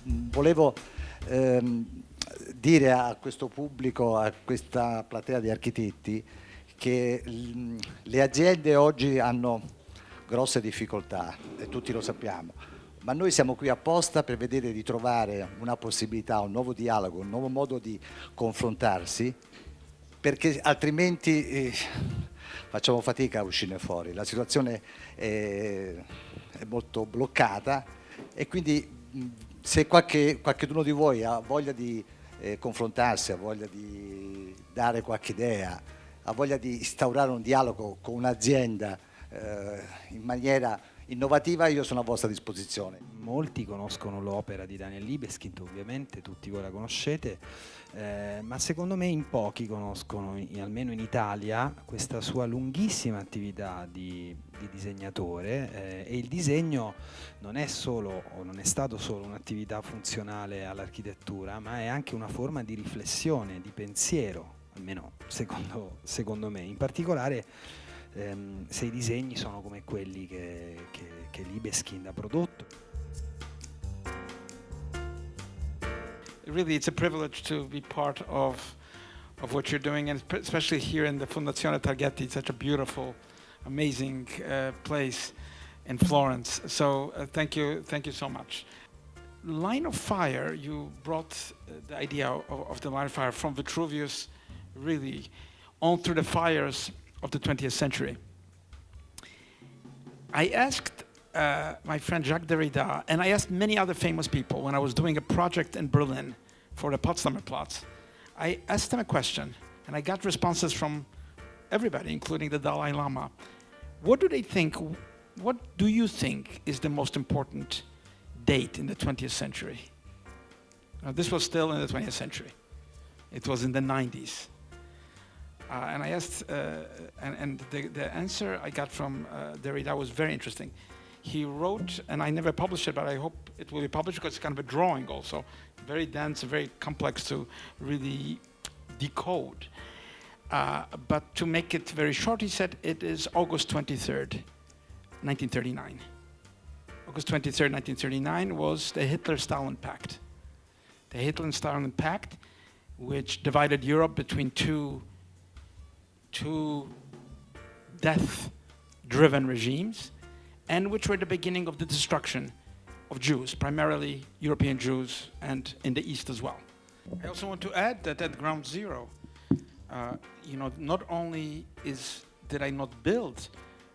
volevo dire a questo pubblico, a questa platea di architetti, che le aziende oggi hanno grosse difficoltà e tutti lo sappiamo, ma noi siamo qui apposta per vedere di trovare una possibilità, un nuovo dialogo, un nuovo modo di confrontarsi, perché altrimenti facciamo fatica a uscirne fuori. La situazione è molto bloccata e quindi se qualcuno di voi ha voglia di confrontarsi, ha voglia di dare qualche idea, ha voglia di instaurare un dialogo con un'azienda in maniera innovativa, io sono a vostra disposizione. Molti conoscono l'opera di Daniel Libeskind, ovviamente tutti voi la conoscete, ma secondo me in pochi conoscono, almeno in Italia, questa sua lunghissima attività di disegnatore, e il disegno non è solo, o non è stato solo un'attività funzionale all'architettura, ma è anche una forma di riflessione, di pensiero, almeno secondo me. In particolare se i disegni sono come quelli che Libeskind ha prodotto. Really, it's a privilege to be part of what you're doing, and especially here in the Fondazione Targetti, such a beautiful, amazing place in Florence. So thank you so much. Line of Fire, you brought the idea of the line of fire from Vitruvius really on through the fires of the 20th century. I asked my friend Jacques Derrida, and I asked many other famous people when I was doing a project in Berlin for the Potsdamer Platz. I asked them a question, and I got responses from everybody, including the Dalai Lama. What do they think? What do you think is the most important date in the 20th century? Now, this was still in the 20th century. It was in the 90s. And I asked, and the answer I got from Derrida was very interesting. He wrote, and I never published it, but I hope it will be published because it's kind of a drawing also, very dense, very complex to really decode. But to make it very short, he said it is August 23rd, 1939. August 23rd, 1939 was the Hitler-Stalin Pact. The Hitler-Stalin Pact, which divided Europe between two death-driven regimes, and which were the beginning of the destruction of Jews, primarily European Jews, and in the East as well. I also want to add that at Ground Zero, not only did I not build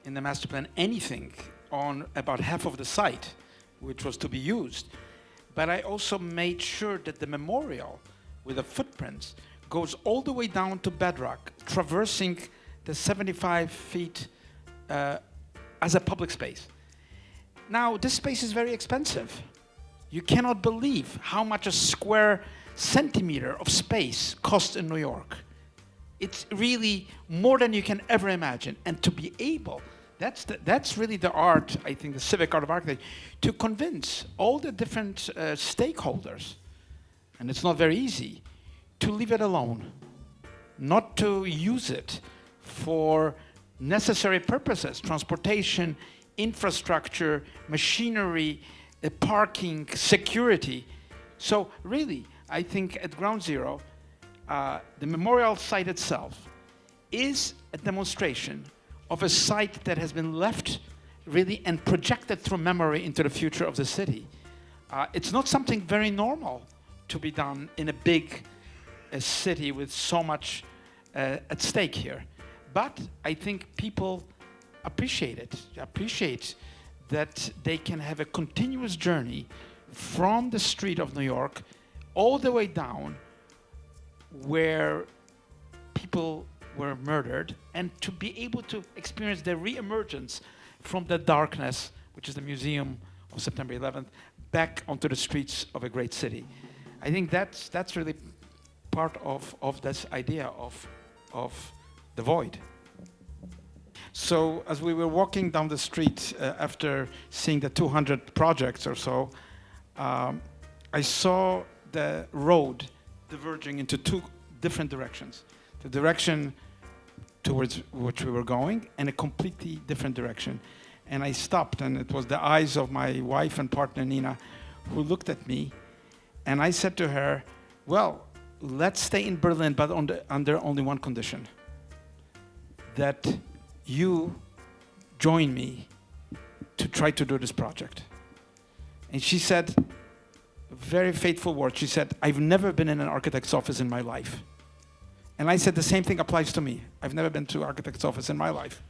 in the master plan anything on about half of the site, which was to be used, but I also made sure that the memorial with the footprints goes all the way down to bedrock, traversing the 75 feet as a public space. Now, this space is very expensive. You cannot believe how much a square centimeter of space costs in New York. It's really more than you can ever imagine. And to be able, that's really the art, I think, the civic art of architecture, to convince all the different stakeholders, and it's not very easy, to leave it alone, not to use it for necessary purposes, transportation, infrastructure, machinery, parking, security. So really, I think at Ground Zero, the memorial site itself is a demonstration of a site that has been left really and projected through memory into the future of the city. It's not something very normal to be done in a big city with so much at stake here. But I think people appreciate that they can have a continuous journey from the street of New York all the way down where people were murdered, and to be able to experience the re-emergence from the darkness, which is the Museum of September 11th, back onto the streets of a great city. I think that's really part of this idea of the void. So as we were walking down the street after seeing the 200 projects or so, I saw the road diverging into two different directions. The direction towards which we were going and a completely different direction. And I stopped, and it was the eyes of my wife and partner Nina who looked at me, And I said to her, well, let's stay in Berlin, but under only one condition. That you join me to try to do this project. And she said, very faithful words, she said, I've never been in an architect's office in my life. And I said, the same thing applies to me. I've never been to an architect's office in my life.